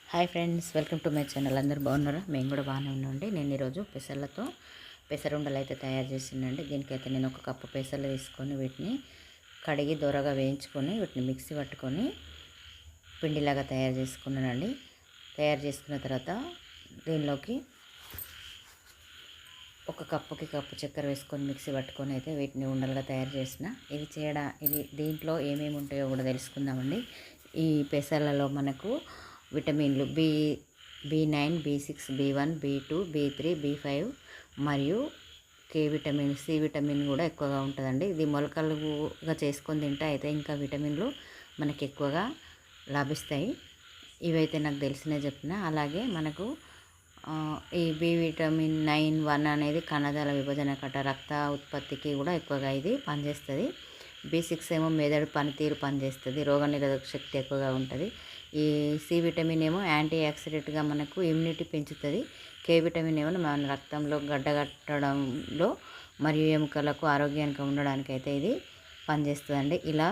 Hi friends, welcome to my channel. అందరూ బాగున్నారా? మేము కూడా బాగానే ఉన్నామండి. నేను ఈరోజు పెసర్లతో పెసరుండలు అయితే తయారు చేసిందండి. దీనికైతే నేను ఒక కప్పు పెసర్లు తీసుకొని వీటిని కడిగి దూరగా వేయించుకొని వీటిని మిక్సీ పట్టుకొని పిండిలాగా తయారు చేసుకున్నానండి. తయారు చేసుకున్న తర్వాత దీనిలోకి ఒక కప్పుకి కప్పు చక్కెర వేసుకొని మిక్సీ పట్టుకొని అయితే వీటిని ఉండలుగా తయారు చేసిన. ఇది దీంట్లో ఏమేమి ఉంటాయో కూడా తెలుసుకుందామండి. ఈ పెసర్లలో మనకు విటమిన్లు B9, B6, B1, B2, B3, B5 మరియు కే విటమిన్, సి విటమిన్ కూడా ఎక్కువగా ఉంటుందండి. ఇది మొలకలుగా చేసుకొని తింటే అయితే ఇంకా విటమిన్లు మనకి ఎక్కువగా లభిస్తాయి. ఇవైతే నాకు తెలిసినే చెప్పిన. అలాగే మనకు ఈ బి విటమిన్ 9(1) అనేది కణజాల విభజన రక్త ఉత్పత్తికి కూడా ఎక్కువగా ఇది పనిచేస్తుంది. B6 ఏమో మెదడు పనితీరు పనిచేస్తుంది, రోగనిరోధక శక్తి ఎక్కువగా ఉంటుంది. ఈ సి విటమిన్ ఏమో యాంటీ ఆక్సిడెంట్గా మనకు ఇమ్యూనిటీ పెంచుతుంది. కే విటమిన్ ఏమో మన రక్తంలో గడ్డగట్టడంలో మరియు ఎముకలకు ఆరోగ్యానికి ఉండడానికి అయితే ఇది పనిచేస్తుందండి. ఇలా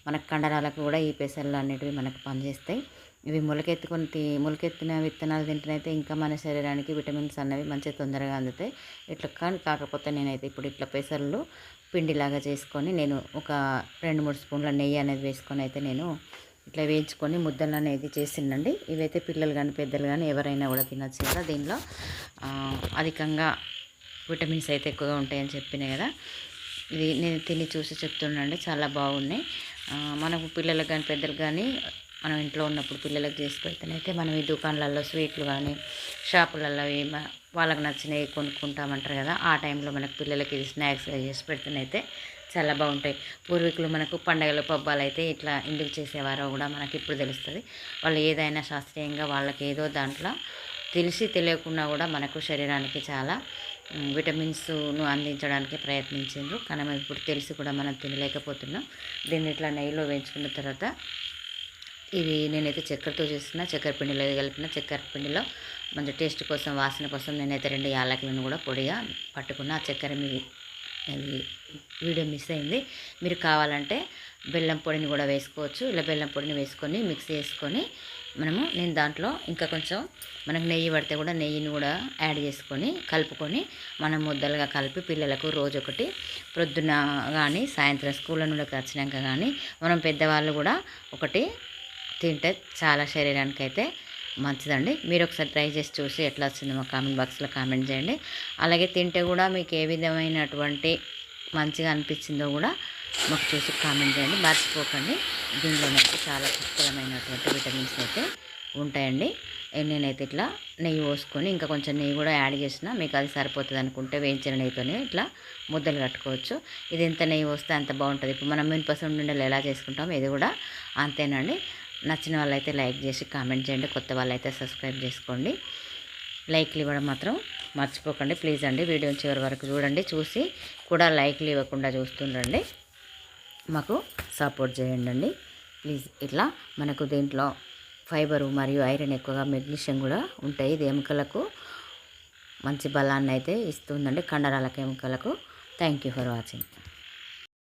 మన కండరాలకు కూడా ఈ పెసర్లు అనేటివి మనకు పనిచేస్తాయి. ఇవి మొలకెత్తిన విత్తనాలు తింటేనైతే ఇంకా మన శరీరానికి విటమిన్స్ అనేవి మంచిగా తొందరగా అందుతాయి. కాకపోతే నేనైతే ఇప్పుడు ఇట్లా పెసర్లు పిండిలాగా చేసుకొని నేను ఒక 2-3 స్పూన్ల నెయ్యి అనేది వేసుకొని అయితే నేను ఇట్లా వేయించుకొని ముద్దలు అనేది చేసిందండి. ఇవైతే పిల్లలు కానీ పెద్దలు కానీ ఎవరైనా కూడా తినచ్చు కదా. దీనిలో అధికంగా విటమిన్స్ అయితే ఎక్కువగా ఉంటాయని చెప్పినాయి కదా. ఇది నేను తిని చూసి చెప్తున్నాండి, చాలా బాగున్నాయి. మనకు పిల్లలకు కానీ పెద్దలకు కానీ మనం ఇంట్లో ఉన్నప్పుడు పిల్లలకు చేసి పెడితేనైతే మనం ఈ దుకాణాలలో స్వీట్లు కానీ షాపులలో వాళ్ళకి నచ్చినవి కొనుక్కుంటామంటారు కదా. ఆ టైంలో మనకు పిల్లలకి ఇది స్నాక్స్గా చేసి పెడితేనైతే చాలా బాగుంటాయి. పూర్వీకులు మనకు పండగలు పబ్బాలు అయితే ఇట్లా ఎందుకు చేసేవారో కూడా మనకి ఇప్పుడు తెలుస్తుంది. వాళ్ళు ఏదైనా శాస్త్రీయంగా వాళ్ళకి ఏదో దాంట్లో తెలిసి తెలియకుండా కూడా మనకు శరీరానికి చాలా విటమిన్స్ను అందించడానికి ప్రయత్నించారు. కానీ మనం ఇప్పుడు తెలిసి కూడా మనం తినలేకపోతున్నాం. దీన్ని ఇట్లా నెయ్యిలో వేయించుకున్న తర్వాత ఇది నేనైతే చక్కెరతో చేసిన, చక్కెర పిండిలో కలిపిన. చక్కెర పిండిలో మంచి టేస్ట్ కోసం, వాసన కోసం నేనైతే 2 యాలకులను కూడా పొడిగా పట్టుకున్న. ఆ చక్కెర అది వీడియో మిస్ అయింది. మీరు కావాలంటే బెల్లం పొడిని కూడా వేసుకోవచ్చు. ఇలా బెల్లం పొడిని వేసుకొని మిక్స్ చేసుకొని నేను దాంట్లో ఇంకా కొంచెం మనకు నెయ్యి పడితే కూడా నెయ్యిని కూడా యాడ్ చేసుకొని కలుపుకొని మనం ముద్దలుగా కలిపి పిల్లలకు రోజొకటి ప్రొద్దున కానీ సాయంత్రం స్కూల్ నుండి వచ్చినాక కానీ మనం పెద్దవాళ్ళు కూడా ఒకటి తింటే చాలా శరీరానికి అయితే మంచిదండి. మీరు ఒకసారి ట్రై చేసి చూసి ఎట్లా వచ్చిందో మా కామెంట్ బాక్స్లో కామెంట్ చేయండి. అలాగే తింటే కూడా మీకు ఏ విధమైనటువంటి మంచిగా అనిపించిందో కూడా మాకు చూసి కామెంట్ చేయండి. మర్చిపోకండి, దీనిలో మనకి చాలా పుష్కలమైనటువంటి విటమిన్స్ అయితే ఉంటాయండి. నేనైతే ఇట్లా నెయ్యి పోసుకొని ఇంకా కొంచెం నెయ్యి కూడా యాడ్ చేసిన. మీకు అది సరిపోతుంది అనుకుంటే వేయించిన నెయ్యితోనే ఇట్లా ముద్దలు కట్టుకోవచ్చు. ఇది ఎంత నెయ్యి వస్తే అంత బాగుంటుంది. ఇప్పుడు మనం మినపసుండి ఉండలు ఎలా చేసుకుంటామో ఇది కూడా అంతేనండి. నచ్చిన వాళ్ళైతే లైక్ చేసి కామెంట్ చేయండి. కొత్త వాళ్ళైతే సబ్స్క్రైబ్ చేసుకోండి. లైక్లు ఇవ్వడం మాత్రం మర్చిపోకండి ప్లీజ్ అండి. వీడియోని చివరి వరకు చూడండి. చూసి కూడా లైక్లు ఇవ్వకుండా చూస్తుండండి, మాకు సపోర్ట్ చేయండి ప్లీజ్. ఇట్లా మనకు దీంట్లో ఫైబరు మరియు ఐరన్ ఎక్కువగా, మెగ్నీషియం కూడా ఉంటాయి. ఇది ఎముకలకు మంచి బలాన్ని అయితే ఇస్తుందండి, కండరాలకు ఎముకలకు. Thank you for watching.